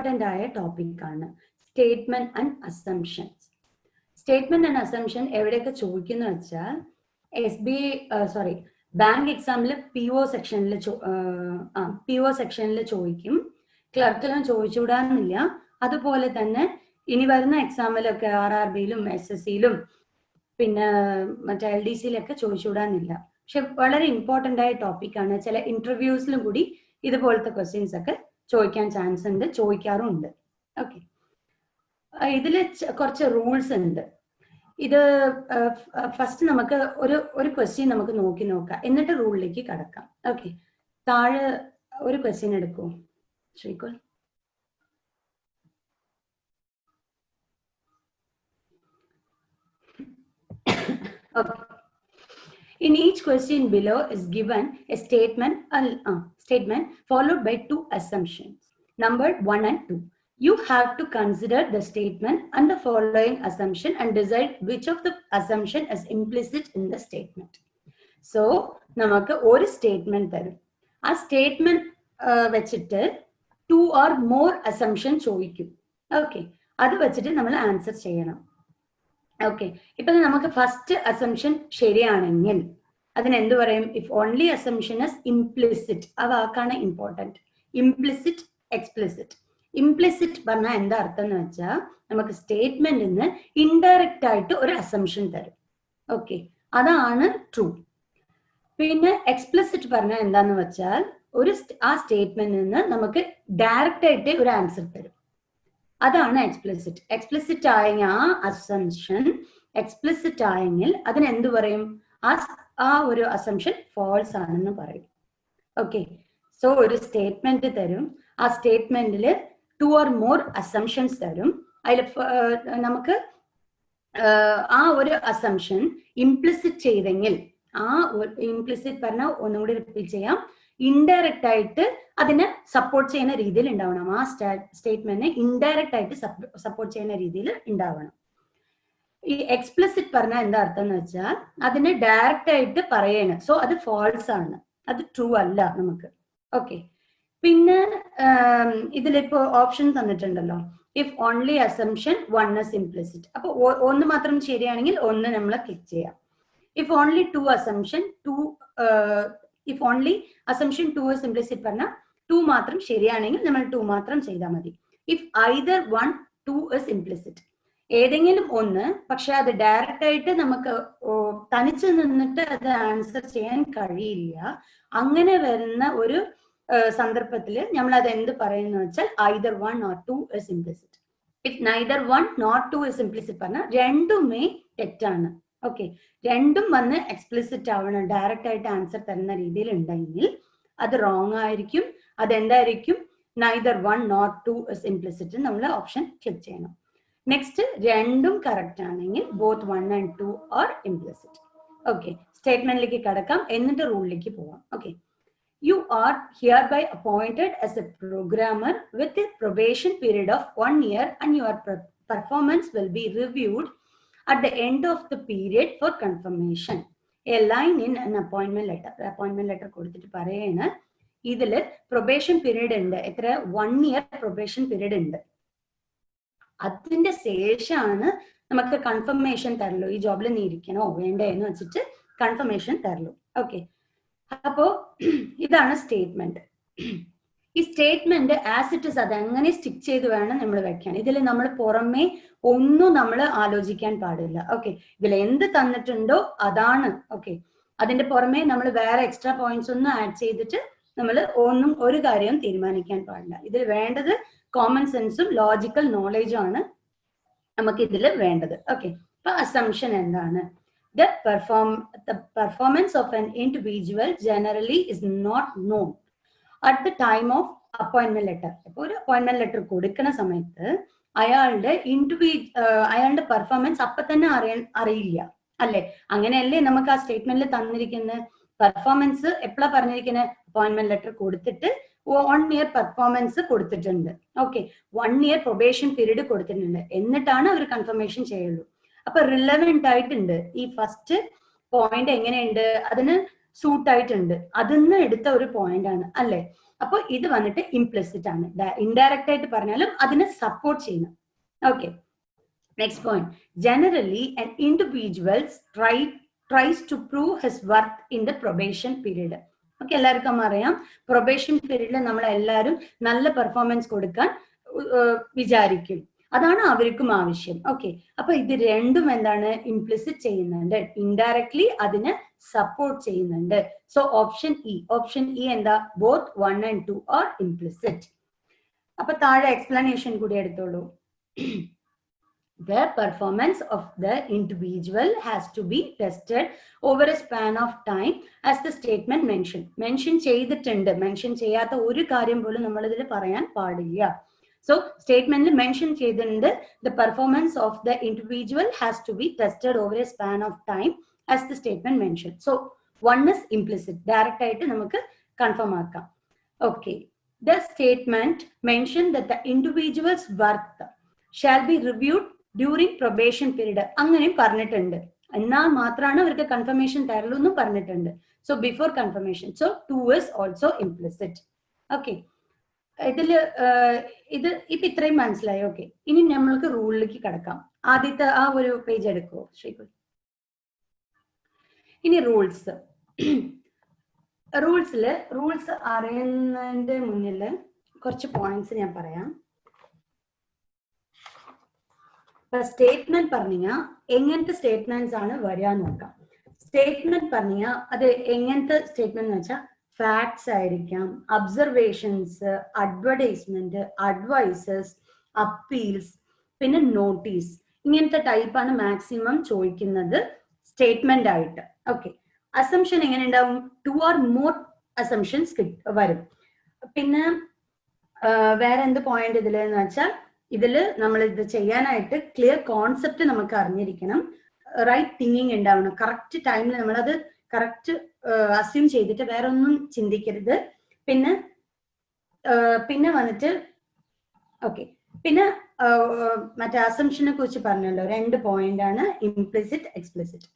Important ആയ ടോപ്പിക്കാണ് statement and assumptions. Statement and assumption എവിടെയൊക്കെ ചോദിക്കുന്നു വെച്ചാൽ ബാങ്ക് എക്സാമിൽ PO സെക്ഷനിൽ ചോദിക്കും, ക്ലർക്കിലും ചോദിച്ചുകൂടാന്നില്ല. അതുപോലെ തന്നെ ഇനി വരുന്ന എക്സാമിലൊക്കെ RRBയിലും SSCയിലും പിന്നെ മറ്റേ LDCയിലൊക്കെ ചോദിച്ചുകൂടാന്നില്ല. പക്ഷെ വളരെ ഇമ്പോർട്ടൻ്റ് ആയ ടോപ്പിക്കാണ്. ചില ഇന്റർവ്യൂസിലും കൂടി ഇതുപോലത്തെ ക്വസ്റ്റ്യൻസ് ഒക്കെ ചോദിക്കാൻ ചാൻസ് ഉണ്ട്, ചോദിക്കാറുമുണ്ട്. ഓക്കെ, ഇതിൽ കുറച്ച് റൂൾസ് ഉണ്ട്. ഇത് ഫസ്റ്റ് നമുക്ക് ഒരു ക്വസ്റ്റ്യൻ നമുക്ക് നോക്കാം, എന്നിട്ട് റൂളിലേക്ക് കടക്കാം. ഓക്കെ, താഴെ ഒരു ക്വസ്റ്റ്യൻ എടുക്കൂ ശ്രീകുൽ. Okay. In each question below is given a statement followed by two assumptions, numbered 1 and 2. You have to consider the statement and the following assumption and decide which of the assumption is implicit in the statement. So, namakku oru statement tharum. Aa statement vechittu 2 or more assumption ചോദിക്കും. Okay, adu vechittu nammal answer cheyanam. Okay, ഇപ്പൊ നമുക്ക് first assumption ശരിയാണെങ്കിൽ അതിന് എന്ത് പറയും? If only assumption is implicit. ആ വാക്കാണ് important. Implicit, explicit. Implicit പറഞ്ഞാൽ എന്താ അർത്ഥം എന്ന് വെച്ചാൽ നമുക്ക് സ്റ്റേറ്റ്മെന്റിൽ നിന്ന് ഇൻഡയറക്റ്റ് ആയിട്ട് ഒരു അസംഷൻ തരും. ഓക്കെ, അതാണ് ട്രൂ. പിന്നെ എക്സ്പ്ലിസിറ്റ് പറഞ്ഞാൽ എന്താന്ന് വെച്ചാൽ ആ സ്റ്റേറ്റ്മെന്റിൽ നിന്ന് നമുക്ക് ഡയറക്റ്റ് ആയിട്ട് ഒരു ആൻസർ തരും. അതാണ് എക്സ്പ്ലിസിറ്റ്. എക്സ്പ്ലിസിറ്റ് ആയെങ്കിൽ ആ അസംഷൻ എക്സ്പ്ലിസിറ്റ് ആയെങ്കിൽ അതിന് എന്ത് പറയും? ആ ഒരു അസംഷൻ ഫോൾസ് ആണെന്ന് പറയും. ഓക്കെ, സോ ഒരു സ്റ്റേറ്റ്മെന്റ് തരും, ആ സ്റ്റേറ്റ്മെന്റിൽ 2 or more അസംഷൻസ് തരും. അതിൽ നമുക്ക് ആ ഒരു അസംഷൻ ഇംപ്ലിസിറ്റ് ചെയ്തെങ്കിൽ, ആ ഇംപ്ലിസിറ്റ് പറഞ്ഞാൽ ഒന്നുകൂടി റിപ്പീറ്റ് ചെയ്യാം, ഇൻഡയറക്റ്റ് ആയിട്ട് അതിനെ സപ്പോർട്ട് ചെയ്യുന്ന രീതിയിൽ ഉണ്ടാവണം. ആ സ്റ്റേറ്റ്മെന്റിനെ ഇൻഡയറക്റ്റ് ആയിട്ട് സപ്പോർട്ട് ചെയ്യുന്ന രീതിയിൽ ഉണ്ടാവണം. ഈ എക്സ്പ്ലിസിറ്റ് പറഞ്ഞാൽ എന്താ അർത്ഥം എന്ന് വെച്ചാൽ അതിനെ ഡയറക്റ്റ് ആയിട്ട് പറയണം. സോ അത് ഫോൾസ് ആണ്, അത് ട്രൂ അല്ല നമുക്ക്. ഓക്കെ, പിന്നെ ഇതിലിപ്പോ ഓപ്ഷൻ തന്നിട്ടുണ്ടല്ലോ, if only assumption 1 is implicit. അപ്പൊ ഒന്ന് മാത്രം ശരിയാണെങ്കിൽ ഒന്ന് നമ്മൾ ക്ലിക്ക് ചെയ്യാം. If only 2 assumption 2 if only assumption 2 is implicit പറഞ്ഞാൽ 2 മാത്രം ശരിയാണെങ്കിൽ നമ്മൾ 2 മാത്രം ചെയ്താൽ മതി. ഇഫ് either 1, 2 is implicit, ഏതെങ്കിലും ഒന്ന് പക്ഷെ അത് ഡയറക്റ്റ് ആയിട്ട് നമുക്ക് തനിച്ച് നിന്നിട്ട് അത് ആൻസർ ചെയ്യാൻ കഴിയില്ല, അങ്ങനെ വരുന്ന ഒരു സന്ദർഭത്തിൽ നമ്മൾ അത് എന്ത് പറയുന്നു വെച്ചാൽ either 1 or 2 is implicit. If neither 1 nor 2 is implicit പറഞ്ഞാൽ രണ്ടുമേ തെറ്റാണ്. ഓക്കെ, രണ്ടും വന്ന് എക്സ്പ്ലിസിറ്റ് ആവണം, ഡയറക്റ്റ് ആയിട്ട് ആൻസർ തരുന്ന രീതിയിൽ ഉണ്ടെങ്കിൽ അത് റോങ് ആയിരിക്കും. അതെന്തായിരിക്കും? neither 1 nor 2 is implicit നമ്മൾ ഓപ്ഷൻ ക്ലിക്ക് ചെയ്യണം. നെക്സ്റ്റ്, രണ്ടും കറക്റ്റ് ആണെങ്കിൽ both 1 and 2 are implicit. Okay, സ്റ്റേറ്റ്മെന്റിലേക്ക് കടക്കാം, എന്നിട്ട് റൂളിലേക്ക് പോവാം. Okay, you are hereby appointed as a programmer with a probation period of 1 year and your performance will be reviewed at the end of the period for confirmation. A line in an appointment letter. Appointment letter കൊടുത്തിട്ട് പറയാണ് ഇതില് probation period ഉണ്ട്. എത്ര? 1 year probation period ഉണ്ട്. അതിന്റെ ശേഷമാണ് നമുക്ക് confirmation തരലോ, ഈ ജോബിൽ നീ ഇരിക്കണോ വേണ്ടേ എന്ന് വെച്ചിട്ട് കൺഫർമേഷൻ തരലോ. ഓക്കെ, അപ്പോ ഇതാണ് സ്റ്റേറ്റ്മെന്റ്. ഈ സ്റ്റേറ്റ്മെന്റ് ആസ് ഇറ്റ് ഇസ് അതെങ്ങനെ സ്റ്റിക്ക് ചെയ്ത് വേണം നമ്മൾ വെക്കാൻ. ഇതിൽ നമ്മൾ പുറമേ ഒന്നും നമ്മൾ ആലോചിക്കാൻ പാടില്ല. ഓക്കെ, ഇതിൽ എന്ത് തന്നിട്ടുണ്ടോ അതാണ്. ഓക്കെ, അതിന്റെ പുറമേ നമ്മൾ വേറെ എക്സ്ട്രാ പോയിന്റ്സ് ഒന്നും ആഡ് ചെയ്തിട്ട് നമ്മൾ ഒരു കാര്യം തീരുമാനിക്കാൻ പാടില്ല. ഇതിൽ വേണ്ടത് കോമൺ സെൻസും ലോജിക്കൽ നോളേജും ആണ് നമുക്ക് ഇതിൽ വേണ്ടത്. ഓക്കെ, അപ്പൊ അസംഷൻ എന്താണ്? The performance of an individual generally is not known at the time of appointment letter. ഇപ്പോൾ ഒരു അപ്പോയിന്റ്മെന്റ് ലെറ്റർ കൊടുക്കുന്ന സമയത്ത് അയാളുടെ പെർഫോമൻസ് അപ്പൊ തന്നെ അറിയില്ല അല്ലെ? അങ്ങനെയല്ലേ നമുക്ക് ആ സ്റ്റേറ്റ്മെന്റിൽ തന്നിരിക്കുന്നത്? പെർഫോമൻസ് എപ്പോഴാ പറഞ്ഞിരിക്കുന്നത്? അപ്പോയിന്റ്മെന്റ് ലെറ്റർ കൊടുത്തിട്ട് 1 year പെർഫോമൻസ് കൊടുത്തിട്ടുണ്ട്. ഓക്കെ, 1 year പ്രൊബേഷൻ പീരീഡ് കൊടുത്തിട്ടുണ്ട്, എന്നിട്ടാണ് അവർ കൺഫർമേഷൻ ചെയ്യുള്ളൂ. അപ്പൊ റിലവന്റ് ആയിട്ടുണ്ട്. ഈ ഫസ്റ്റ് പോയിന്റ് എങ്ങനെയുണ്ട്? അതിന് സൂട്ട് ആയിട്ടുണ്ട്, അതിന്ന് എടുത്ത ഒരു പോയിന്റ് ആണ് അല്ലെ? അപ്പോൾ ഇത് വന്നിട്ട് ഇംപ്ലിസിറ്റ് ആണ്. ഇൻഡയറക്റ്റ് ആയിട്ട് പറഞ്ഞാലും അതിനെ സപ്പോർട്ട് ചെയ്യുന്നു. Okay, next point. Generally an individual tries to prove his worth in the probation period. Okay, എല്ലാവർക്കും അറിയാം പ്രൊബേഷൻ പീരീഡിൽ നമ്മൾ എല്ലാവരും നല്ല പെർഫോമൻസ് കൊടുക്കാൻ വിചാരിക്കും. അതാണ് അവർക്കും ആവശ്യം. ഓക്കെ, അപ്പൊ ഇത് രണ്ടും എന്താണ് ഇംപ്ലിസിറ്റ് ചെയ്യുന്നുണ്ട്, ഇൻഡയറക്ട്ലി അതിനെ സപ്പോർട്ട് ചെയ്യുന്നുണ്ട്. സോ ഓപ്ഷൻ ഇ എന്താ, ബോത്ത് 1 and 2 ആർ ഇംപ്ലിസിറ്റ്. അപ്പൊ താഴെ എക്സ്പ്ലനേഷൻ കൂടി എടുത്തോളൂ. The performance of the individual has to be tested over a span of time as the statement mention ചെയ്തിട്ടുണ്ട്. മെൻഷൻ ചെയ്യാത്ത ഒരു കാര്യം പോലും നമ്മൾ ഇതിൽ പറയാൻ പാടില്ല. So statement mention ചെയ്തിട്ടുണ്ട്, the performance of the individual has to be tested over a span of time as the statement mentioned. So one is implicit, direct ആയിട്ട് നമുക്ക് കൺഫേം ആക്കാം. Okay, the statement mentioned that the individual's worth shall be reviewed during probation period അങ്ങനെയും പറഞ്ഞിട്ടുണ്ട്. എന്നാൽ മാത്രമാണ് അവർക്ക് confirmation തരുള്ളൂ എന്നും പറഞ്ഞിട്ടുണ്ട്. So before confirmation, so 2 is also implicit. Okay, ഇതില് ഇപ്പൊ ഇത്രയും മനസ്സിലായി. ഓക്കെ, ഇനി നമ്മൾക്ക് റൂളിലേക്ക് കടക്കാം. ആദ്യത്തെ ആ ഒരു പേജ് എടുക്കുമോ ശ്രീകുൽ? ഇനി റൂൾസ് അറിയുന്നതിന്റെ മുന്നിൽ കുറച്ച് പോയിന്റ്സ് ഞാൻ പറയാം. സ്റ്റേറ്റ്മെന്റ് പറഞ്ഞ എങ്ങനത്തെ സ്റ്റേറ്റ്മെന്റ്സ് ആണ് വരിക നോക്കാം. സ്റ്റേറ്റ്മെന്റ് പറഞ്ഞ അത് എങ്ങനത്തെ സ്റ്റേറ്റ്മെന്റ് എന്ന് വെച്ചാൽ ഫാക്ട്സ് ആയിരിക്കാം, ഒബ്സർവേഷൻസ്, അഡ്വർടൈസ്മെന്റ്, അഡ്വൈസസ്, അപ്പീൽസ്, പിന്നെ നോട്ടീസ്. ഇങ്ങനത്തെ ടൈപ്പാണ് മാക്സിമം ചോദിക്കുന്നത് സ്റ്റേറ്റ്മെന്റ് ആയിട്ട്. ഓക്കെ, അസംഷൻ എങ്ങനെ ഉണ്ടാവും? 2 or more അസംഷൻസ് വരും. പിന്നെ വേറെ എന്ത് പോയിന്റ് ഇതിലെന്ന് വെച്ചാൽ ഇതിൽ നമ്മൾ ഇത് ചെയ്യാനായിട്ട് ക്ലിയർ കോൺസെപ്റ്റ് നമുക്ക് അറിഞ്ഞിരിക്കണം, റൈറ്റ് തിങ്കിങ് ഉണ്ടാവണം. കറക്റ്റ് ടൈമിൽ നമ്മളത് കറക്റ്റ് അസ്യൂം ചെയ്തിട്ട് വേറെ ഒന്നും ചിന്തിക്കരുത്. പിന്നെ വന്നിട്ട് ഓക്കെ, പിന്നെ മറ്റേ അസംഷനെ കുറിച്ച് പറഞ്ഞല്ലോ, 2 പോയിന്റ് ആണ്, ഇംപ്ലിസിറ്റ്, എക്സ്പ്ലിസിറ്റ്.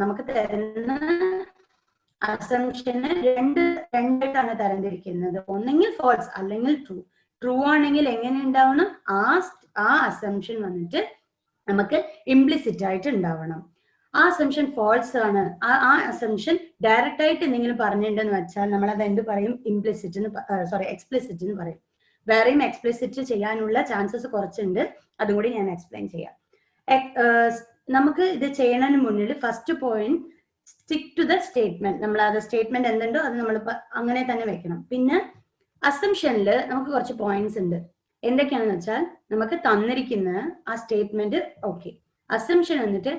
നമുക്ക് തരുന്ന അസംഷന് രണ്ടായിട്ടാണ് തരംതിരിക്കുന്നത്. ഒന്നെങ്കിൽ ഫോൾസ് അല്ലെങ്കിൽ ട്രൂ. ട്രൂ ആണെങ്കിൽ എങ്ങനെ ഉണ്ടാവണം? ആ അസംഷൻ വന്നിട്ട് നമുക്ക് ഇംപ്ലിസിറ്റ് ആയിട്ട് ഉണ്ടാവണം. ആ അസംഷൻ ഫോൾസ് ആണ്, ആ അസംഷൻ ഡയറക്റ്റ് ആയിട്ട് എന്തെങ്കിലും പറഞ്ഞിട്ടുണ്ടെന്ന് വെച്ചാൽ നമ്മൾ അത് എന്ത് പറയും? എക്സ്പ്ലിസിറ്റ് എന്ന് പറയും. വേറെയും എക്സ്പ്ലിസിറ്റ് ചെയ്യാനുള്ള ചാൻസസ് കുറച്ചുണ്ട്, അതും കൂടി ഞാൻ എക്സ്പ്ലെയിൻ ചെയ്യാം. നമുക്ക് ഇത് ചെയ്യുന്നതിന് മുന്നിൽ first point, stick to the statement. നമ്മൾ അത് സ്റ്റേറ്റ്മെന്റ് എന്തുണ്ടോ അത് നമ്മൾ അങ്ങനെ തന്നെ വെക്കണം. പിന്നെ അസംഷനിൽ നമുക്ക് കുറച്ച് പോയിന്റ്സ് ഉണ്ട്. എന്തൊക്കെയാണെന്ന് വെച്ചാൽ നമുക്ക് തന്നിരിക്കുന്ന ആ സ്റ്റേറ്റ്മെന്റ്, ഓക്കെ, അസംഷൻ എന്നിട്ട്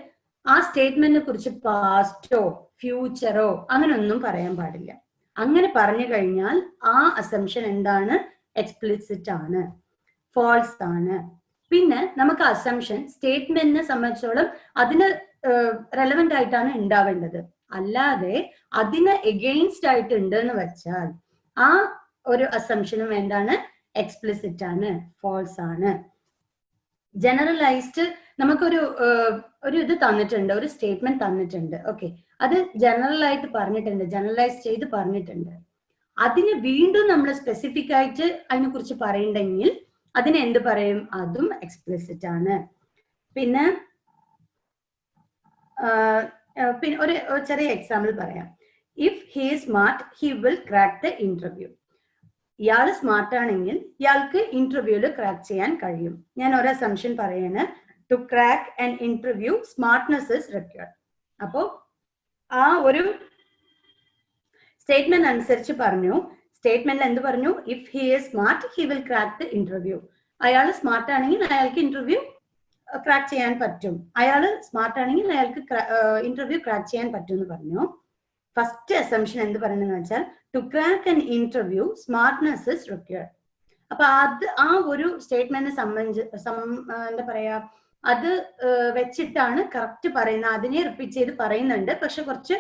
ആ സ്റ്റേറ്റ്മെന്റിനെ കുറിച്ച് പാസ്റ്റോ ഫ്യൂച്ചറോ അങ്ങനെ ഒന്നും പറയാൻ പാടില്ല. അങ്ങനെ പറഞ്ഞു കഴിഞ്ഞാൽ ആ അസംഷൻ എന്താണ്? എക്സ്പ്ലിസിറ്റ് ആണ്, ഫോൾസ് ആണ്. പിന്നെ നമുക്ക് അസംഷൻ സ്റ്റേറ്റ്മെന്റിനെ സംബന്ധിച്ചോളം അതിന് റെലവെന്റ് ആയിട്ടാണ് ഉണ്ടാവേണ്ടത്. അല്ലാതെ അതിന് എഗെയിൻസ്റ്റ് ആയിട്ട് ഉണ്ട് എന്ന് വെച്ചാൽ ആ ഒരു അസംഷനും എന്താണ്? എക്സ്പ്ലിസിറ്റ് ആണ്, ഫോൾസ് ആണ്. ജനറലൈസ്ഡ് നമുക്കൊരു ഇത് തന്നിട്ടുണ്ട്, ഒരു സ്റ്റേറ്റ്മെന്റ് തന്നിട്ടുണ്ട്. ഓക്കെ, അത് ജനറൽ ആയിട്ട് പറഞ്ഞിട്ടുണ്ട്, ജനറലൈസ് ചെയ്ത് പറഞ്ഞിട്ടുണ്ട്. അതിന് വീണ്ടും നമ്മൾ സ്പെസിഫിക് ആയിട്ട് അതിനെ കുറിച്ച് പറയണ്ടെങ്കിൽ അതിന് എന്ത് പറയും? അതും എക്സ്പ്ലിസിറ്റ് ആണ്. പിന്നെ ഒരു ചെറിയ എക്സാമ്പിൾ പറയാം. If he is smart he will crack the interview. ഇയാൾ സ്മാർട്ട് ആണെങ്കിൽ ഇയാൾക്ക് ഇന്റർവ്യൂല് ക്രാക്ക് ചെയ്യാൻ കഴിയും. ഞാൻ ഒരു അസംഷൻ പറയാണ്, to crack an interview smartness is required. അപ്പോ ആ ഒരു സ്റ്റേറ്റ്മെന്റ് അനുസരിച്ച് പറഞ്ഞു. സ്റ്റേറ്റ്മെന്റിൽ എന്ത് പറഞ്ഞു? If he is smart he will crack the interview. അയാൾ സ്മാർട്ട് ആണെങ്കിൽ അയാൾക്ക് ഇന്റർവ്യൂ ക്രാക്ക് ചെയ്യാൻ പറ്റും. അയാൾ സ്മാർട്ട് ആണെങ്കിൽ അയാൾക്ക് ഇന്റർവ്യൂ ക്രാക്ക് ചെയ്യാൻ പറ്റും എന്ന് പറഞ്ഞു. ഫസ്റ്റ് അസംഷൻ എന്ത് പറയുന്നത് വെച്ചാൽ to crack an interview smartness is required. അപ്പൊ അത് ആ ഒരു സ്റ്റേറ്റ്മെന്റിനെ സംബന്ധിച്ച് എന്താ പറയാ, അത് വെച്ചിട്ടാണ് കറക്റ്റ് പറയുന്നത്. അതിനെ റിപ്പീറ്റ് ചെയ്ത് പറയുന്നുണ്ട്, പക്ഷെ കുറച്ച്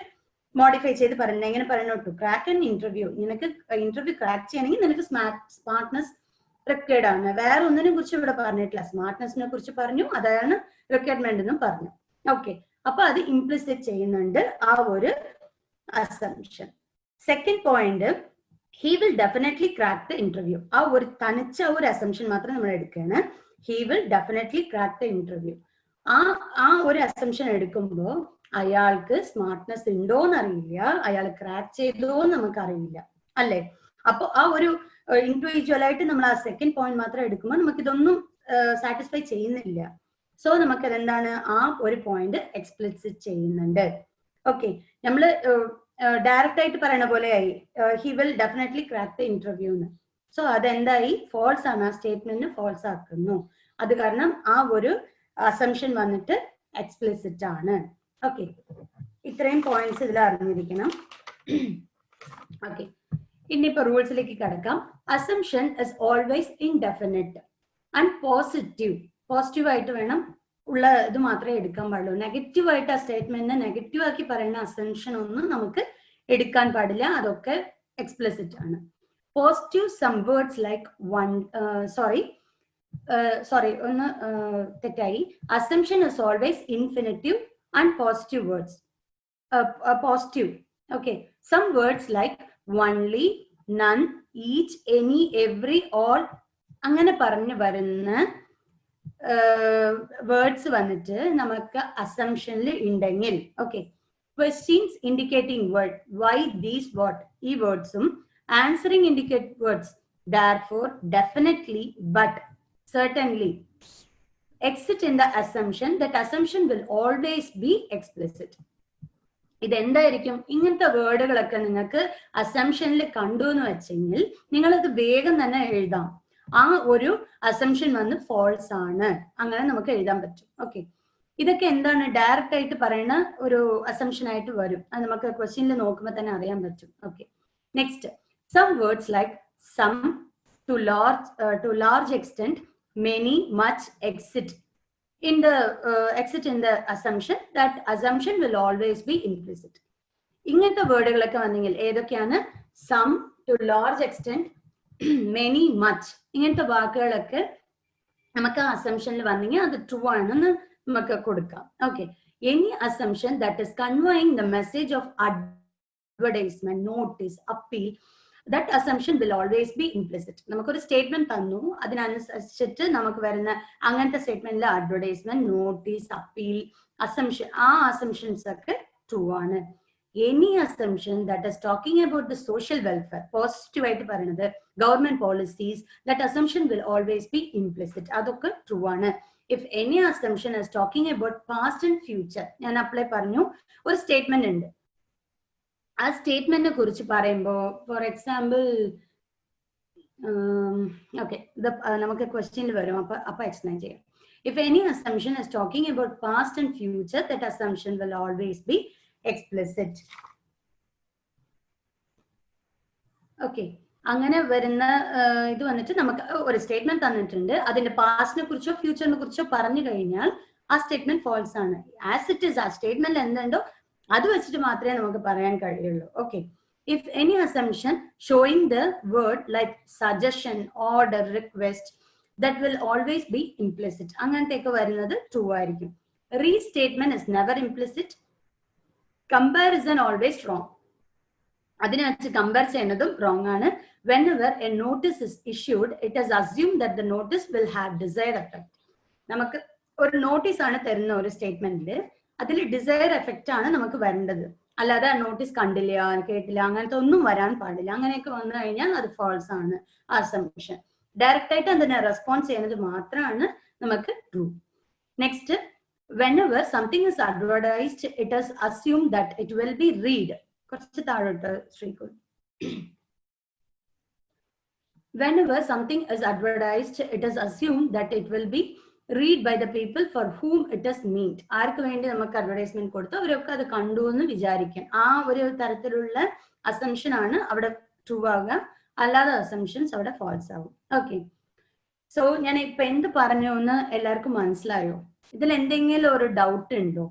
മോഡിഫൈ ചെയ്ത് പറയുന്നത്. എങ്ങനെ പറയുന്നു? ടു ക്രാക്ക് ആൻ ഇന്റർവ്യൂ, നിനക്ക് ഇന്റർവ്യൂ ക്രാക്ക് ചെയ്യണമെങ്കിൽ നിനക്ക് സ്മാർട്ട്നെസ് റിക്വയർഡ് ആണ്. വേറെ ഒന്നിനെ കുറിച്ച് ഇവിടെ പറഞ്ഞിട്ടില്ല. സ്മാർട്ട്നെസിനെ കുറിച്ച് പറഞ്ഞു, അതാണ് റിക്വയർമെന്റ് എന്നും പറഞ്ഞു. ഓക്കെ, അപ്പൊ അത് ഇംപ്ലിസിറ്റ് ചെയ്യുന്നുണ്ട് ആ ഒരു assumption. Second point, he will definitely crack the interview. ആ ഒരു തനിച്ച ഒരു അസംഷൻ മാത്രം നമ്മൾ എടുക്കുകയാണ്. He will definitely crack the interview. ആ ഒരു അസംഷൻ എടുക്കുമ്പോൾ അയാൾക്ക് സ്മാർട്ട്നെസ് ഉണ്ടോന്ന് അറിയില്ല, അയാൾ ക്രാക്ക് ചെയ്തോ നമുക്ക് അറിയില്ല അല്ലേ. അപ്പൊ ആ ഒരു ഇൻഡിവിജ്വൽ ആയിട്ട് നമ്മൾ ആ സെക്കൻഡ് പോയിന്റ് മാത്രം എടുക്കുമ്പോൾ നമുക്ക് ഇതൊന്നും സാറ്റിസ്ഫൈ ചെയ്യുന്നില്ല. സോ നമുക്ക് അതെന്താണ്, ആ ഒരു പോയിന്റ് എക്സ്പ്ലിസിറ്റ് ചെയ്യുന്നുണ്ട്. ഓക്കെ, നമ്മള് ഡയറക്റ്റ് ആയിട്ട് പറയണ പോലെ ആയി, he will definitely crack the interview എന്ന്. സോ അതെന്തായി, ഫോൾസ് ആണ്, ആ സ്റ്റേറ്റ്മെന്റ് ഫോൾസ് ആക്കുന്നു. അത് കാരണം ആ ഒരു അസംഷൻ വന്നിട്ട് എക്സ്പ്ലിസിറ്റ് ആണ്. ഓക്കെ, ഇത്രയും പോയിന്റ്സ് ഇതിൽ അറിഞ്ഞിരിക്കണം. ഓക്കെ, ഇനിയിപ്പോ റൂൾസിലേക്ക് കിടക്കാം. Assumption is always indefinite and positive. Positive ആയിട്ട് വേണം ഉള്ള ഇത് മാത്രമേ എടുക്കാൻ പാടുള്ളൂ. നെഗറ്റീവ് ആയിട്ട് ആ സ്റ്റേറ്റ്മെന്റിനെ നെഗറ്റീവ് ആക്കി പറയുന്ന അസംഷൻ ഒന്നും നമുക്ക് എടുക്കാൻ പാടില്ല, അതൊക്കെ എക്സ്പ്ലിസിറ്റ് ആണ്. പോസിറ്റീവ് സം വേർഡ്സ് ലൈക്ക് ഒന്ന് തെറ്റായി. Assumption is always infinitive and positive words. Positive, okay. Some words like only, none, each, any, every, all അങ്ങനെ പറഞ്ഞു വരുന്ന വേർഡ്സ് വന്നിട്ട് നമുക്ക് അസംഷനിൽ ഉണ്ടെങ്കിൽ, okay, questions indicating word, why, these, what, ഈ വേർഡ്സും answering indicate words, therefore, definitely, but, certainly, exit in the assumption, that assumption will always be explicit. ഇതെന്തായിരിക്കും, ഇങ്ങനത്തെ വേർഡുകളൊക്കെ നിങ്ങൾക്ക് അസംഷനിൽ കണ്ടു എന്ന് വെച്ചെങ്കിൽ നിങ്ങളത് വേഗം തന്നെ എഴുതാം. ആ ഒരു അസംഷൻ വന്ന് ഫോൾസ് ആണ്, അങ്ങനെ നമുക്ക് എഴുതാൻ പറ്റും. ഓക്കെ, ഇതൊക്കെ എന്താണ്, ഡയറക്റ്റ് ആയിട്ട് പറയുന്ന ഒരു അസംഷൻ ആയിട്ട് വരും. അത് നമുക്ക് ക്വസ്റ്റ്യനിൽ നോക്കുമ്പോൾ തന്നെ അറിയാൻ പറ്റും. Okay, next, some words like some, to large extent, many, much, exist in the assumption, that assumption will always be implicit. ഇങ്ങനത്തെ വേർഡുകളൊക്കെ വന്നെങ്കിൽ ഏതൊക്കെയാണ്, some, to large extent, many, much, ഇങ്ങനത്തെ വാക്കുകളൊക്കെ നമുക്ക് അസംഷനിൽ വന്നെങ്കിൽ അത് ട്രൂ ആണെന്ന് നമുക്ക് കൊടുക്കാം. Okay, any assumption that is conveying the message of advertisement, notice, appeal, that assumption will always be implicit. നമുക്കൊരു സ്റ്റേറ്റ്മെന്റ് തന്നു, അതിനനുസരിച്ചിട്ട് നമുക്ക് വരുന്ന അങ്ങനത്തെ സ്റ്റേറ്റ്മെന്റിൽ അഡ്വർടൈസ്മെന്റ്, നോട്ടീസ്, അപ്പീൽ, അസംഷൻ, ആ അസംഷൻസ് ഒക്കെ ട്രൂ ആണ്. Any assumption that is talking about the social welfare, positive ആയിട്ട് പറയുന്നത്, government policies, that assumption will always be implicit, അതൊക്കെ ട്രൂ ആണ്. If any assumption is talking about past and future, ഞാൻ apply പറഞ്ഞു, ഒരു statement ഉണ്ട്, ആ സ്റ്റേറ്റ്മെന്റിനെ കുറിച്ച് പറയുമ്പോൾ, ഫോർ എക്സാമ്പിൾ, ഓക്കെ, നമുക്ക് ക്വസ്റ്റ്യനിൽ വരും, അപ്പൊ എക്സ്പ്ലെയിൻ ചെയ്യാം. If any assumption is talking about past and future, that assumption will always be explicit. Okay, അങ്ങനെ വരുന്ന ഇത് വന്നിട്ട് നമുക്ക് ഒരു സ്റ്റേറ്റ്മെന്റ് തന്നിട്ടുണ്ട്, അതിന്റെ പാസ്റ്റിനെ കുറിച്ചോ ഫ്യൂച്ചറിനെ കുറിച്ചോ പറഞ്ഞു കഴിഞ്ഞാൽ ആ സ്റ്റേറ്റ്മെന്റ് ഫോൾസ് ആണ്. ആസ് ഇറ്റ് ഇസ്, ആ സ്റ്റേറ്റ്മെന്റ് എന്തുണ്ടോ അത് വെച്ചിട്ട് മാത്രമേ നമുക്ക് പറയാൻ കഴിയുള്ളൂ. Okay, if any assumption showing the word like suggestion, order, request, that will always be implicit, അങ്ങനത്തെയൊക്കെ വരുന്നത് ട്രൂ ആയിരിക്കും. Restatement is never implicit. Comparison always wrong, അതിനെ വെച്ച് കമ്പയർ ചെയ്യുന്നതും റോങ് ആണ്. whenever a notice is issued, it is assumed that the notice will have desired effect. നമുക്ക് ഒരു notice ആണ് തരുന്ന ഒരു സ്റ്റേറ്റ്മെന്റിൽ, അതിൽ ഡിസയർ എഫക്റ്റ് ആണ് നമുക്ക് വരേണ്ടത്, അല്ലാതെ നോട്ടീസ് കണ്ടില്ല, കേട്ടില്ല, അങ്ങനത്തെ ഒന്നും വരാൻ പാടില്ല. അങ്ങനെയൊക്കെ വന്നു കഴിഞ്ഞാൽ അത് ഫോൾസ് ആണ്. അസംഷൻ ഡയറക്റ്റ് ആയിട്ട് അതിനെ റെസ്പോൺസ് ചെയ്യുന്നത് മാത്രമാണ് നമുക്ക് true. Next, whenever something is advertised, it is assumed that it will be read. കുറച്ച് താഴോട്ട് ശ്രീകുൽ. Whenever something is advertised, it is assumed that it will be read by the people for whom it is meant. ആർക്ക് വേണ്ടി നമുക്ക് advertisement കൊടുത്തു അവരൊക്കെ അത് കണ്ടു എന്ന് വിചാരിക്കാൻ, ആ ഒരു തരത്തിലുള്ള അസംഷൻ ആണ് അവിടെ ട്രൂ ആവുക, അല്ലാതെ അസംഷൻസ് അവിടെ ഫോൾസ് ആവും. ഓക്കെ, സോ ഞാൻ ഇപ്പൊ എന്ത് പറഞ്ഞു എന്ന് എല്ലാവർക്കും മനസ്സിലായോ? ഇതിൽ എന്തെങ്കിലും ഒരു ഡൗട്ട് ഉണ്ടോ?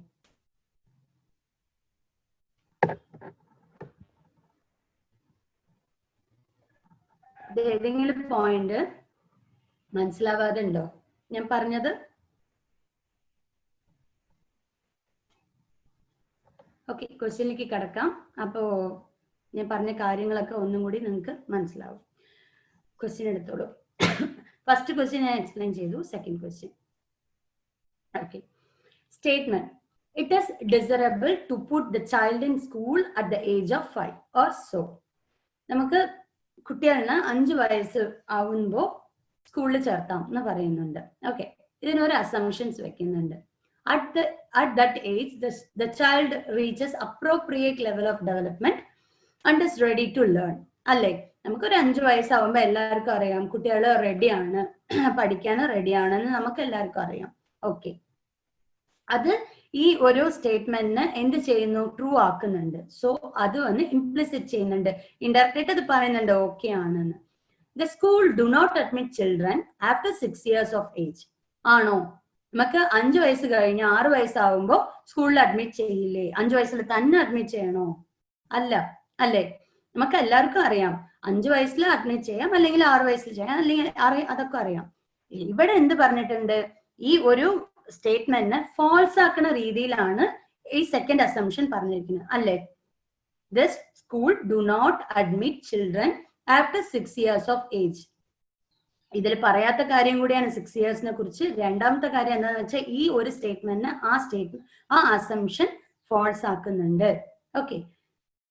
ഏതെങ്കിലും പോയിന്റ് മനസ്സിലാവാതെ ഉണ്ടോ ഞാൻ പറഞ്ഞത്? ഓക്കെ, ക്വസ്റ്റ്യനിലേക്ക് കടക്കാം. അപ്പോ ഞാൻ പറഞ്ഞ കാര്യങ്ങളൊക്കെ ഒന്നും കൂടി നിങ്ങൾക്ക് മനസ്സിലാവും. ക്വസ്റ്റ്യൻ എടുത്തോളൂ. ഫസ്റ്റ് ക്വസ്റ്റ്യൻ ഞാൻ എക്സ്പ്ലെയിൻ ചെയ്തു. Second question. Okay. Statement. It is desirable to put the child in school at the age of 5 or so. നമുക്ക് കുട്ടികളിന് 5 വയസ്സ് ആവുമ്പോൾ സ്കൂളിൽ ചേർത്താം എന്ന് പറയുന്നുണ്ട്. ഓക്കെ, ഇതിനൊരു അസംഷൻസ് വെക്കുന്നുണ്ട്. At that age, the child reaches appropriate level of development and is ready to learn. അല്ലേ, നമുക്കൊരു 5 വയസ്സാവുമ്പോൾ എല്ലാവർക്കും അറിയാം കുട്ടികൾ റെഡിയാണ്, പഠിക്കാൻ റെഡിയാണെന്ന് നമുക്ക് എല്ലാവർക്കും അറിയാം. ഓക്കെ, അത് ഈ ഒരു സ്റ്റേറ്റ്മെന്റിന് എന്ത് ചെയ്യുന്നു? ട്രൂ ആക്കുന്നുണ്ട്. സോ അത് വന്ന് ഇംപ്ലിസിറ്റ് ചെയ്യുന്നുണ്ട്, ഇൻഡയറക്റ്റ് ആയിട്ട് അത് പറയുന്നുണ്ട് ഓക്കെ ആണെന്ന്. The school do not admit children after 6 years of age. ആണോ? നമുക്ക് 5 വയസ്സ് കഴിഞ്ഞ് 6 വയസ്സാവുമ്പോൾ സ്കൂളിൽ അഡ്മിറ്റ് ചെയ്യില്ലേ? 5 വയസ്സിൽ തന്നെ അഡ്മിറ്റ് ചെയ്യണോ? അല്ല, അല്ലേ? നമുക്ക് എല്ലാവർക്കും അറിയാം 5 വയസ്സിൽ അഡ്മിറ്റ് ചെയ്യാം, അല്ലെങ്കിൽ 6 വയസ്സിൽ ചെയ്യാം, അല്ലെങ്കിൽ അതൊക്കെ അറിയാം. ഇവിടെ എന്ത് പറഞ്ഞിട്ടുണ്ട്? ഈ ഒരു സ്റ്റേറ്റ്മെന്റിന് ഫോൾസ് ആക്കുന്ന രീതിയിലാണ് ഈ സെക്കൻഡ് അസംഷൻ പറഞ്ഞിരിക്കുന്നത്, അല്ലേ? This school do not admit children after 6 years of age. ഇതിൽ പറയാത്ത കാര്യം കൂടിയാണ് 6 yearsനെ കുറിച്ച്. രണ്ടാമത്തെ കാര്യം എന്താണെന്ന് വെച്ചാൽ ഈ ഒരു സ്റ്റേറ്റ്മെന്റിന് ആ അസംഷൻ ഫോൾസ് ആക്കുന്നുണ്ട്. ഓക്കെ,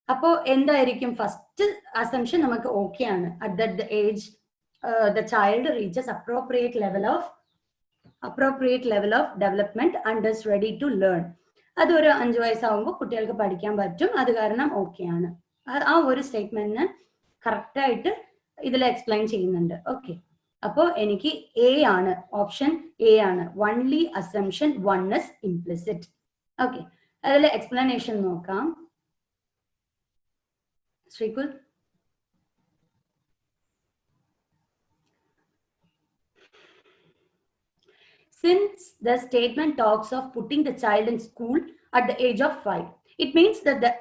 അപ്പോ എന്തായിരിക്കും? ഫസ്റ്റ് അസംഷൻ നമുക്ക് ഓക്കെ ആണ്. At the age the child reaches appropriate level of development and is ready to learn. അതൊരു 5 വയസ്സാവുമ്പോൾ കുട്ടികൾക്ക് പഠിക്കാൻ പറ്റും, അത് കാരണം ഓക്കെ ആണ്. ആ ഒരു സ്റ്റേറ്റ്മെന്റിന് കറക്റ്റ് ആയിട്ട് ഇതിൽ എക്സ്പ്ലെയിൻ ചെയ്യുന്നുണ്ട്. ഓക്കെ, അപ്പോ എനിക്ക് എ ആണ്, ഓപ്ഷൻ എ ആണ്. Only assumption 1 is implicit. Okay, അതിൽ എക്സ്പ്ലനേഷൻ നോക്കാം. ശ്രീകുൽ. Since the statement talks of putting the child in school at the age of 5, it means that the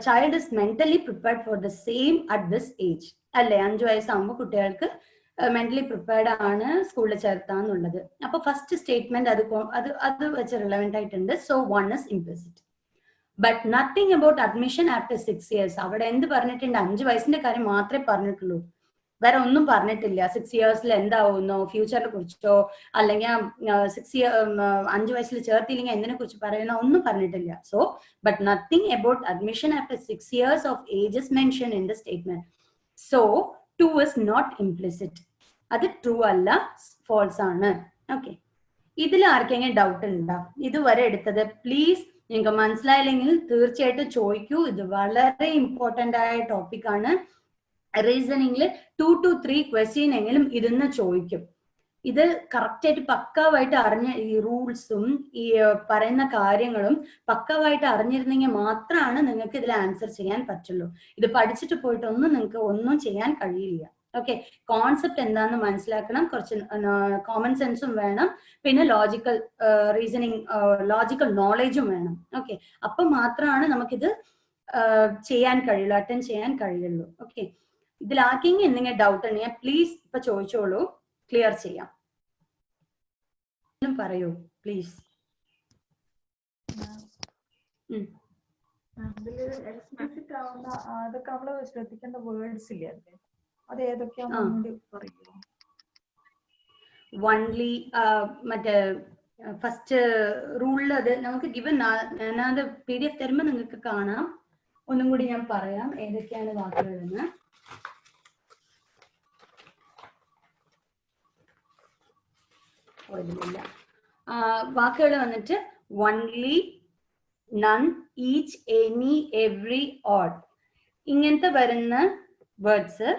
child is mentally prepared for the same at this age. അല്ലേ, 5 വയസ്സാകുമ്പോൾ കുട്ടികൾക്ക് mentally prepared ആണ് സ്കൂളിൽ ചേർത്താന്നുള്ളത്. അപ്പൊ first statement അത് വെച്ച് relevant ആയിട്ടുണ്ട്. So 1 is implicit. But nothing about admission after 6 years. അവിടെ എന്ത് പറഞ്ഞിട്ടുണ്ട്? 5 വയസ്സിന്റെ കാര്യം മാത്രമേ പറഞ്ഞിട്ടുള്ളൂ, വേറെ ഒന്നും പറഞ്ഞിട്ടില്ല. 6 years എന്താവുന്നോ, ഫ്യൂച്ചറിനെ കുറിച്ചോ, അല്ലെങ്കിൽ 5 വയസ്സിൽ ചേർത്തില്ലെങ്കിൽ എന്തിനെ കുറിച്ച് പറയുന്നോ ഒന്നും പറഞ്ഞിട്ടില്ല. So but nothing about admission after 6 years of age is mention in the statement. So 2 is not implicit. അത് ട്രൂ അല്ല, ഫോൾസ് ആണ്. ഓക്കെ, ഇതിൽ ആർക്കെങ്കിലും ഡൗട്ട് ഉണ്ടോ? ഇതുവരെ എടുത്തത് പ്ലീസ് നിങ്ങൾക്ക് മനസ്സിലായില്ലെങ്കിൽ തീർച്ചയായിട്ടും ചോദിക്കൂ. ഇത് വളരെ ഇമ്പോർട്ടന്റ് ആയ ടോപ്പിക് ആണ്. റീസണിങ്ങിൽ 2 to 3 ക്വസ്റ്റ്യൻ എങ്കിലും ഇതിന്ന് ചോദിക്കും. ഇത് കറക്റ്റ് ആയിട്ട് പക്കാവായിട്ട് അറിഞ്ഞ ഈ റൂൾസും ഈ പറയുന്ന കാര്യങ്ങളും പക്കാവായിട്ട് അറിഞ്ഞിരുന്നെങ്കിൽ മാത്രമാണ് നിങ്ങൾക്ക് ഇതിൽ ആൻസർ ചെയ്യാൻ പറ്റുള്ളൂ. ഇത് പഠിച്ചിട്ട് പോയിട്ടൊന്നും നിങ്ങൾക്ക് ഒന്നും ചെയ്യാൻ കഴിയില്ല. ഓക്കെ, കോൺസെപ്റ്റ് എന്താന്ന് മനസ്സിലാക്കണം, കുറച്ച് കോമൺ സെൻസും വേണം, പിന്നെ ലോജിക്കൽ റീസണിങ്, ലോജിക്കൽ നോളേജും വേണം. ഓക്കെ, അപ്പൊ മാത്രമാണ് നമുക്കിത് ചെയ്യാൻ കഴിയുള്ളൂ, അറ്റൻഡ് ചെയ്യാൻ കഴിയുള്ളൂ. ഓക്കെ, ഇതിൽ ആർക്കെങ്കിലും എന്തെങ്കിലും ഡൗട്ട് ഉണ്ടെങ്കിൽ പ്ലീസ് ഇപ്പൊ ചോദിച്ചോളൂ, ക്ലിയർ ചെയ്യാം. പറയൂ പ്ലീസ്. എക്സ്പ്ലിസിറ്റ് ആവുന്ന അതൊക്കെ നമ്മള് ശ്രദ്ധിക്കേണ്ട വേർഡ്സ് ഇല്ലേ, അത് ഏതൊക്കെയാണെന്ന് പറയുമോ? ഓൺലി മറ്റേ ഫസ്റ്റ് റൂളിൽ അത് നമുക്ക് ഗിവൻ, ഞാനത് PDF തരുമ്പോൾ നിങ്ങൾക്ക് കാണാം. ഒന്നും കൂടി ഞാൻ പറയാം ഏതൊക്കെയാണ് വാക്കുകളെന്ന്. വാക്കുകൾ വന്നിട്ട് only, none, each, any, every, all, ഇങ്ങനത്തെ വരുന്ന വേർഡ്സ്.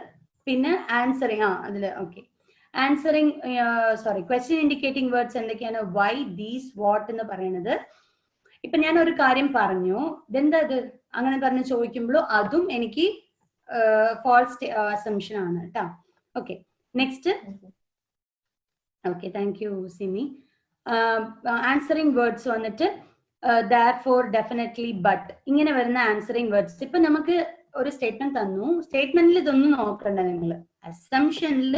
പിന്നെ ആൻസറിങ്, അതില് okay, answering sorry question indicating words എന്തൊക്കെയാണ്? വൈ, ദീസ്, വാട്ട് എന്ന് പറയുന്നത്. ഇപ്പൊ ഞാൻ ഒരു കാര്യം പറഞ്ഞു, ഇതെന്താ ഇത് അങ്ങനെ പറഞ്ഞ് ചോദിക്കുമ്പോഴും അതും എനിക്ക് ഫോൾസ് അസംഷൻ ആണ് കേട്ടോ. Okay, next. Okay, thank you Simi. Answering words വന്നിട്ട് therefore, definitely, but, ഇങ്ങനെ വരുന്ന ആൻസറിങ് വേർഡ്സ്. ഇപ്പൊ നമുക്ക് ഒരു സ്റ്റേറ്റ്മെന്റ് തന്നു, സ്റ്റേറ്റ്മെന്റിൽ ഇതൊന്നും നോക്കണ്ട നിങ്ങൾ, അസംഷനിൽ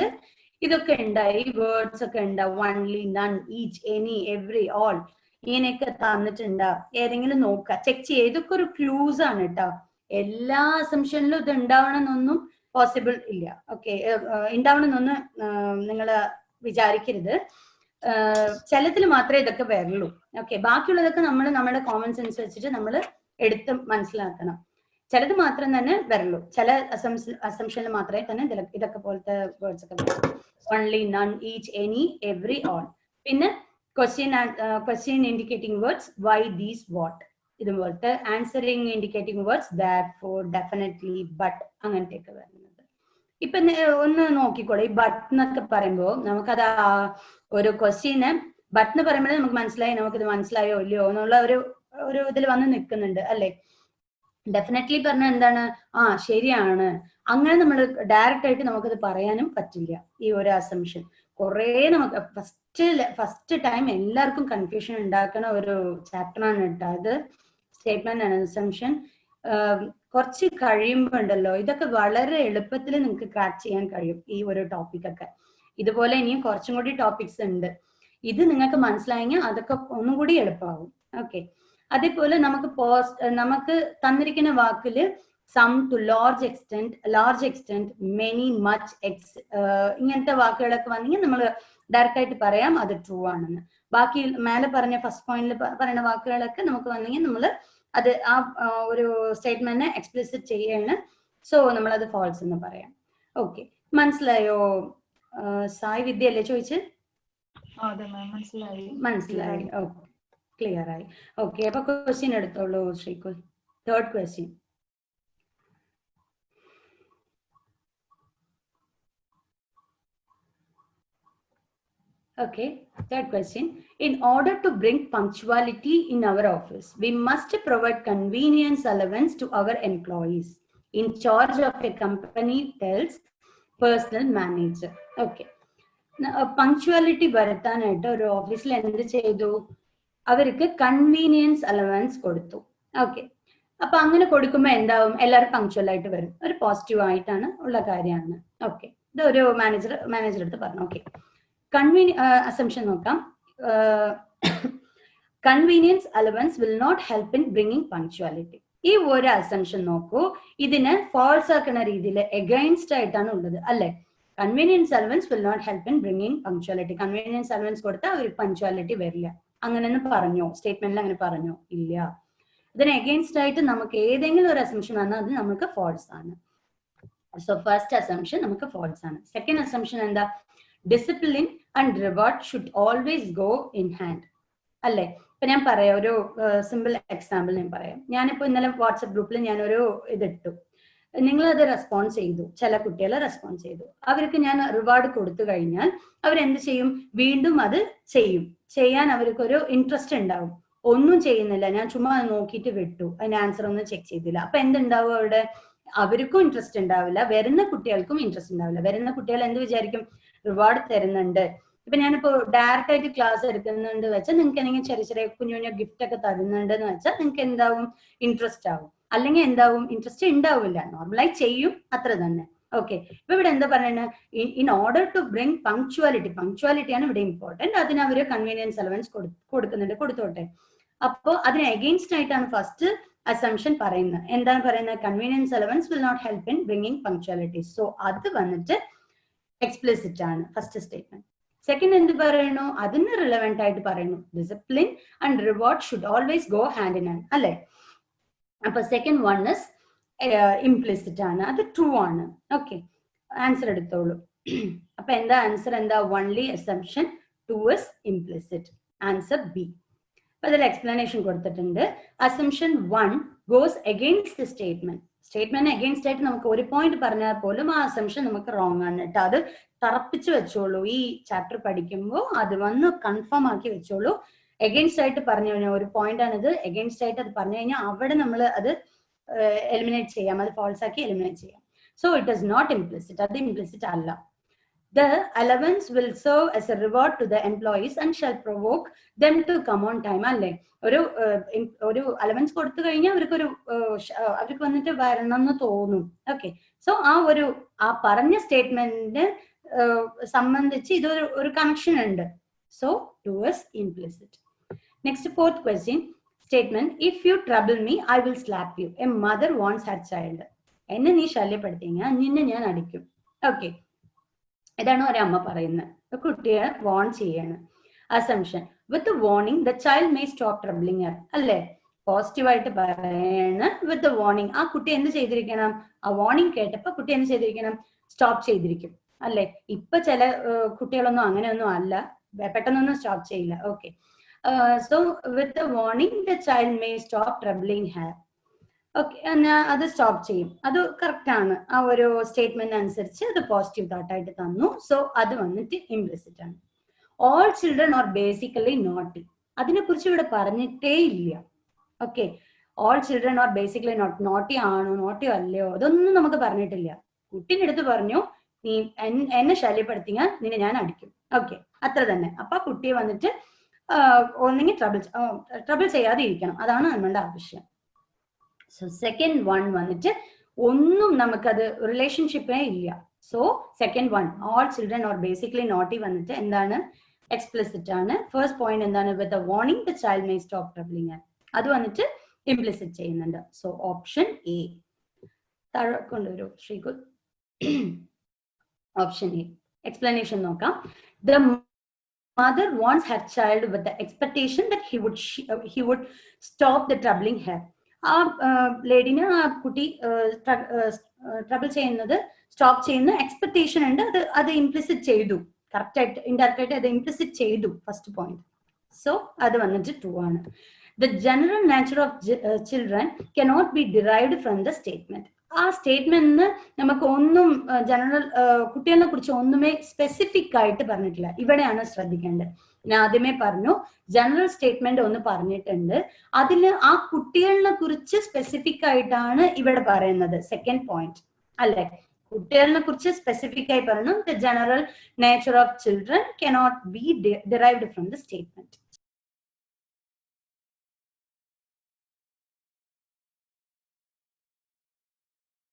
ഇതൊക്കെ ഉണ്ടായി, വേർഡ്സ് ഒക്കെ ഉണ്ടാവും. Only, none, each, any, every, all, ഇങ്ങനെയൊക്കെ തന്നിട്ടുണ്ടാ. ഏതെങ്കിലും നോക്കുക, ചെക്ക് ചെയ്യുക. ഇതൊക്കെ ഒരു ക്ലൂസ് ആണ് കേട്ടോ. എല്ലാ അസംഷനിലും ഇത് ഉണ്ടാവണമെന്നൊന്നും പോസിബിൾ ഇല്ല. ഓക്കെ, ഉണ്ടാവണമെന്നൊന്നും നിങ്ങൾ വിചാരിക്കരുത്. ചിലതിൽ മാത്രമേ ഇതൊക്കെ വരുള്ളൂ. ഓക്കെ, ബാക്കിയുള്ളതൊക്കെ നമ്മൾ നമ്മുടെ കോമൺ സെൻസ് വെച്ചിട്ട് നമ്മൾ എടുത്ത് മനസ്സിലാക്കണം. ചിലത് മാത്രം തന്നെ വരുള്ളൂ. ചില അസംഷനിൽ മാത്രമേ തന്നെ ഇതൊക്കെ പോലത്തെ വേർഡ്സ് ഒക്കെ വരുള്ളൂ. Only, none, each, any, every, all. പിന്നെ question indicating words why, these, what. ഇതുപോലത്തെ answering indicating words therefore, definitely, but, അങ്ങനത്തെയൊക്കെ വരുന്നത്. ഇപ്പൊ ഒന്ന് നോക്കിക്കോളൂ, ഈ ബട്ട് എന്നൊക്കെ പറയുമ്പോൾ നമുക്കത് ഒരു ക്വസ്റ്റ്യന് ബട്ട് എന്ന് പറയുമ്പോഴേ നമുക്ക് മനസ്സിലായി, നമുക്കിത് മനസ്സിലായോ ഇല്ലയോ എന്നുള്ള ഒരു ഇതിൽ വന്ന് നിൽക്കുന്നുണ്ട് അല്ലെ. ഡെഫിനറ്റ്ലി പറഞ്ഞാൽ എന്താണ്, ആ ശരിയാണ്, അങ്ങനെ നമ്മൾ ഡയറക്റ്റ് ആയിട്ട് നമുക്കത് പറയാനും പറ്റില്ല. ഈ ഒരു അസംഷൻ കുറെ നമുക്ക് ഫസ്റ്റ് ടൈം എല്ലാവർക്കും കൺഫ്യൂഷൻ ഉണ്ടാക്കുന്ന ഒരു ചാപ്റ്ററാണ് കേട്ടോ അത്, സ്റ്റേറ്റ്മെന്റ് ആൻഡ് അസംഷൻ. കുറച്ച് കഴിയുമ്പോൾ ഉണ്ടല്ലോ ഇതൊക്കെ വളരെ എളുപ്പത്തിൽ നിങ്ങൾക്ക് ക്രാക്ക് ചെയ്യാൻ കഴിയും ഈ ഒരു ടോപ്പിക്കൊക്കെ. ഇതുപോലെ ഇനിയും കുറച്ചും കൂടി ടോപ്പിക്സ് ഉണ്ട്. ഇത് നിങ്ങൾക്ക് മനസ്സിലായെങ്കിൽ അതൊക്കെ ഒന്നും കൂടി എളുപ്പമാകും. ഓക്കെ, അതേപോലെ നമുക്ക് തന്നിരിക്കുന്ന വാക്കില് some, to, large extent, many, much, ഇങ്ങനത്തെ വാക്കുകളൊക്കെ വന്നെങ്കിൽ നമ്മൾ ഡയറക്റ്റ് ആയിട്ട് പറയാം അത് ട്രൂ ആണെന്ന്. ബാക്കി മേലെ പറഞ്ഞ ഫസ്റ്റ് പോയിന്റിൽ പറയുന്ന വാക്കുകളൊക്കെ നമുക്ക് വന്നെങ്കിൽ നമ്മൾ അത് ആ ഒരു സ്റ്റേറ്റ്മെന്റിനെ എക്സ്പ്ലിസിറ്റ് ചെയ്യാണ്. സോ നമ്മളത് ഫാൾസ് എന്ന് പറയാം. ഓക്കെ, മനസ്സിലായോ? സായി വിദ്യ അല്ലേ ചോദിച്ച്? മനസ്സിലായി. ഓക്കെ, ക്ലിയർ ആയി. ഓക്കെ, അപ്പൊ ക്വസ്റ്റ്യൻ എടുത്തോളൂ Srikul. Third question. Okay, third question. In order to bring punctuality in our office, we must provide convenience allowance to our employees. In charge of a company tells personal manager. Okay. Punctuality വരുത്താനായിട്ട് ഒരു ഓഫീസിൽ എന്ത് ചെയ്തു? അവർക്ക് convenience allowance കൊടുത്തു. Okay, അപ്പൊ അങ്ങനെ കൊടുക്കുമ്പോൾ എന്താവും? എല്ലാവരും പങ്ക്ച്വൽ ആയിട്ട് വരും. ഒരു പോസിറ്റീവ് ആയിട്ടാണ് ഉള്ള കാര്യമാണ്. ഓക്കെ, ഇത് ഒരു മാനേജർ അടുത്ത് പറഞ്ഞു. ഓക്കെ, assumption നോക്കാം. Convenience allowance will not help in bringing punctuality. ഈ ഒരു അസംഷൻ നോക്കൂ, ഇതിന് ഫാൾസ് ആക്കുന്ന രീതിയിൽ എഗൈൻസ്റ്റ് ആയിട്ടാണ് ഉള്ളത് അല്ലെ. Convenience allowance will not help in bringing punctuality. Convenience allowance കൊടുത്താൽ ഒരു പങ്ക്ച്വാലിറ്റി വരില്ല. അങ്ങനെയൊന്നും പറഞ്ഞോ സ്റ്റേറ്റ്മെന്റിൽ? അങ്ങനെ പറഞ്ഞോ? ഇല്ല. ഇതിന് എഗൈൻസ്റ്റ് ആയിട്ട് നമുക്ക് ഏതെങ്കിലും ഒരു അസംഷൻ വന്നാൽ അത് നമുക്ക് ഫാൾസ് ആണ്. സോ ഫസ്റ്റ് അസംഷൻ നമുക്ക് ഫാൾസ് ആണ്. സെക്കൻഡ് അസംഷൻ എന്താ? Discipline and reward should always go in hand അല്ലെ. ഇപ്പൊ ഞാൻ പറയാം, ഒരു സിമ്പിൾ എക്സാമ്പിൾ ഞാൻ പറയാം. ഞാനിപ്പോ ഇന്നലെ വാട്സപ്പ് ഗ്രൂപ്പിൽ ഞാനൊരു ഇതിട്ടു, നിങ്ങളത് റെസ്പോൺസ് ചെയ്തു. ചില കുട്ടികൾ റെസ്പോൺസ് ചെയ്തു. അവർക്ക് ഞാൻ റിവാർഡ് കൊടുത്തു കഴിഞ്ഞാൽ അവരെന്ത് ചെയ്യും? വീണ്ടും അത് ചെയ്യാൻ അവർക്കൊരു ഇൻട്രസ്റ്റ് ഉണ്ടാവും. ഒന്നും ചെയ്യുന്നില്ല, ഞാൻ ചുമ്മാ നോക്കിയിട്ട് വിട്ടു, അതിന് ആൻസർ ഒന്നും ചെക്ക് ചെയ്തില്ല. അപ്പൊ എന്തുണ്ടാവും അവിടെ? അവർക്കും ഇൻട്രസ്റ്റ് ഉണ്ടാവില്ല, വരുന്ന കുട്ടികൾക്കും ഇൻട്രസ്റ്റ് ഉണ്ടാവില്ല. വരുന്ന കുട്ടികൾ എന്ത് വിചാരിക്കും? റിവാർഡ് തരുന്നുണ്ട്. ഇപ്പൊ ഞാനിപ്പോ ഡയറക്റ്റ് ആയിട്ട് ക്ലാസ് എടുക്കുന്നുണ്ട് വെച്ചാൽ നിങ്ങൾക്ക് എന്തെങ്കിലും ചെറിയ ചെറിയ കുഞ്ഞു കുഞ്ഞു ഗിഫ്റ്റ് ഒക്കെ തരുന്നുണ്ട് എന്ന് വെച്ചാൽ നിങ്ങൾക്ക് എന്താവും? ഇൻട്രസ്റ്റ് ആവും. അല്ലെങ്കിൽ എന്താവും? ഇൻട്രസ്റ്റ് ഉണ്ടാവില്ല, നോർമലായി ചെയ്യും, അത്ര തന്നെ. ഓക്കെ, ഇപ്പൊ ഇവിടെ എന്താ പറയുന്നത്? ഇൻ ഓർഡർ ടു ബ്രിങ് പങ്ക്ച്വാലിറ്റിയാണ് ഇവിടെ ഇമ്പോർട്ടന്റ്. അതിന് അവര് കൺവീനിയൻസ് അലവൻസ് കൊടുക്കുന്നുണ്ട്, കൊടുത്തോട്ടെ. അപ്പോ അതിന് എഗെയിൻസ്റ്റ് ആയിട്ടാണ് ഫസ്റ്റ് അസംഷൻ പറയുന്നത്. എന്താണ് പറയുന്നത്? Convenience allowance will not help in bringing punctuality. So അത് വന്നിട്ട് എക്സ്പ്ലിസിറ്റ് ആണ് ഫസ്റ്റ് സ്റ്റേറ്റ്മെന്റ്. സെക്കൻഡ് എന്ത് പറയുന്നു? അതിന് റിലവന്റ് ആയിട്ട് പറയുന്നു, discipline and reward should always go hand in hand അല്ലെ. അപ്പൊ സെക്കൻഡ് വൺ ഇസ് ഇംപ്ലിസിറ്റ് ആണ്, അത് ട്രൂ ആണ്. ഓക്കെ, ആൻസർ എടുത്തോളൂ. അപ്പൊ എന്താ ആൻസർ? എന്താ? Only assumption 2 is implicit. Answer B. അപ്പൊ അതിൽ എക്സ്പ്ലനേഷൻ കൊടുത്തിട്ടുണ്ട്. Assumption 1 goes against the statement against ആയിട്ട് നമുക്ക് ഒരു പോയിന്റ് പറഞ്ഞാൽ പോലും ആ അസംഷൻ നമുക്ക് റോങ് ആണ് കേട്ടോ. അത് തറപ്പിച്ച് വെച്ചോളൂ. ഈ ചാപ്റ്റർ പഠിക്കുമ്പോൾ അത് വന്ന് കൺഫേം ആക്കി വെച്ചോളൂ. എഗെയിൻസ്റ്റ് ആയിട്ട് പറഞ്ഞു കഴിഞ്ഞാൽ ഒരു പോയിന്റ് ആണിത്. എഗെയിൻസ്റ്റ് ആയിട്ട് അത് പറഞ്ഞു കഴിഞ്ഞാൽ അവിടെ നമ്മൾ അത് എലിമിനേറ്റ് ചെയ്യാം, അത് ഫാൾസ് ആക്കി എലിമിനേറ്റ് ചെയ്യാം. So it is not implicit. അത് ഇംപ്ലിസിറ്റ് അല്ല. The allowance will serve as a reward to the employees and shall provoke them to come on time അല്ലേ. ഒരു അലവൻസ് കൊടുത്തു കഴിഞ്ഞാൽ അവർക്ക് വന്നിട്ട് വരണം എന്ന് തോന്നും. ഓക്കെ, സോ ആ പറഞ്ഞ സ്റ്റേറ്റ്മെന്റിന് സംബന്ധിച്ച് ഇതൊരു കണക്ഷൻ ഉണ്ട്. So 2 is implicit. Next, fourth question. statement, if you trouble me, I will slap you. A mother wants her child. എന്നെ നീ ശല്യപ്പെടുത്തിയാ നിന്നെ ഞാൻ അടിക്കും. ഓക്കെ, ഇതാണ് ഒരമ്മ പറയുന്നത്. കുട്ടിയെ വാൺ ചെയ്യാണ്. Assumption, with warning the child may stop troubling her. അല്ലേ, പോസിറ്റീവായിട്ട് പറയാണ് വിത്ത് വാർണിംഗ്. ആ കുട്ടി എന്ത് ചെയ്തിരിക്കണം? ആ വാർണിംഗ് കേട്ടപ്പോ കുട്ടി എന്ത് ചെയ്തിരിക്കണം? സ്റ്റോപ്പ് ചെയ്തിരിക്കും. അല്ലെ, ഇപ്പൊ ചില കുട്ടികളൊന്നും അങ്ങനെയൊന്നും അല്ല, പെട്ടെന്നൊന്നും സ്റ്റോപ്പ് ചെയ്യില്ല. Okay, so with the warning the child may stop troubling her. Okay, അത് സ്റ്റോപ്പ് ചെയ്യും. അത് കറക്റ്റ് ആണ്. ആ ഒരു സ്റ്റേറ്റ്മെന്റ് അനുസരിച്ച് അത് പോസിറ്റീവ് തോട്ടായിട്ട് തന്നു. സോ അത് വന്നിട്ട് ഇംപ്ലിസിറ്റ് ആണ്. All children are basically naughty. അതിനെക്കുറിച്ച് ഇവിടെ പറഞ്ഞിട്ടേ ഇല്ല. Okay, all children are basically naughty ആണോ നോട്ടിയോ അല്ലയോ അതൊന്നും നമുക്ക് പറഞ്ഞിട്ടില്ല. കുട്ടീൻ്റെ അടുത്ത് പറഞ്ഞു, നീ എന്നെ ശല്യപ്പെടുത്തിയാൽ നിന്നെ ഞാൻ അടിക്കും. ഓക്കെ, അത്ര തന്നെ. അപ്പൊ കുട്ടിയെ വന്നിട്ട് ഒന്നെങ്കിൽ ട്രബിൾ ചെയ്യാതെ ഇരിക്കണം. അതാണ് നമ്മളുടെ ആവശ്യം. സോ സെക്കൻഡ് വൺ വന്നിട്ട് ഒന്നും നമുക്കത് റിലേഷൻഷിപ്പേ ഇല്ല. So second one, all children or basically naughty വന്നിട്ട് എന്താണ്? എക്സ്പ്ലിസിറ്റ് ആണ്. ഫസ്റ്റ് പോയിന്റ് എന്താണ്? With a warning the child may stop troubling. അത് വന്നിട്ട് ഇംപ്ലിസിറ്റ് ചെയ്യുന്നുണ്ട്. So option A. താഴെ കൊണ്ടുവരൂ ശ്രീകുൽ. Option A. എക്സ്പ്ലനേഷൻ നോക്കാം. The mother wants her child with the expectation that he would stop the troubling her. ആ ലേഡിന് ആ കുട്ടി ട്രബിൾ ചെയ്യുന്നത് സ്റ്റോപ്പ് ചെയ്യുന്ന എക്സ്പെക്ടേഷൻ ഉണ്ട്. അത് ഇംപ്ലിസിറ്റ് ചെയ്തു. കറക്റ്റ് ആയിട്ട് ഇൻഡയറക്റ്റ് ആയിട്ട് അത് ഇംപ്ലിസിറ്റ് ചെയ്തു. First point. സോ അത് വന്നിട്ട് ട്രൂ ആണ്. The general nature of children cannot be derived from the statement. ആ സ്റ്റേറ്റ്മെന്റിന് നമുക്ക് ഒന്നും ജനറൽ കുട്ടികളെ കുറിച്ച് ഒന്നുമേ സ്പെസിഫിക് ആയിട്ട് പറഞ്ഞിട്ടില്ല. ഇവിടെയാണ് ശ്രദ്ധിക്കേണ്ടത്. ഞാൻ ആദ്യമേ പറഞ്ഞു, ജനറൽ സ്റ്റേറ്റ്മെന്റ് ഒന്ന് പറഞ്ഞിട്ടുണ്ട്. അതിൽ ആ കുട്ടികളെ കുറിച്ച് സ്പെസിഫിക് ആയിട്ടാണ് ഇവിടെ പറയുന്നത്. സെക്കൻഡ് പോയിന്റ് അല്ലെ, കുട്ടികളെ കുറിച്ച് സ്പെസിഫിക് ആയി പറഞ്ഞു. The general nature of children cannot be derived from the statement.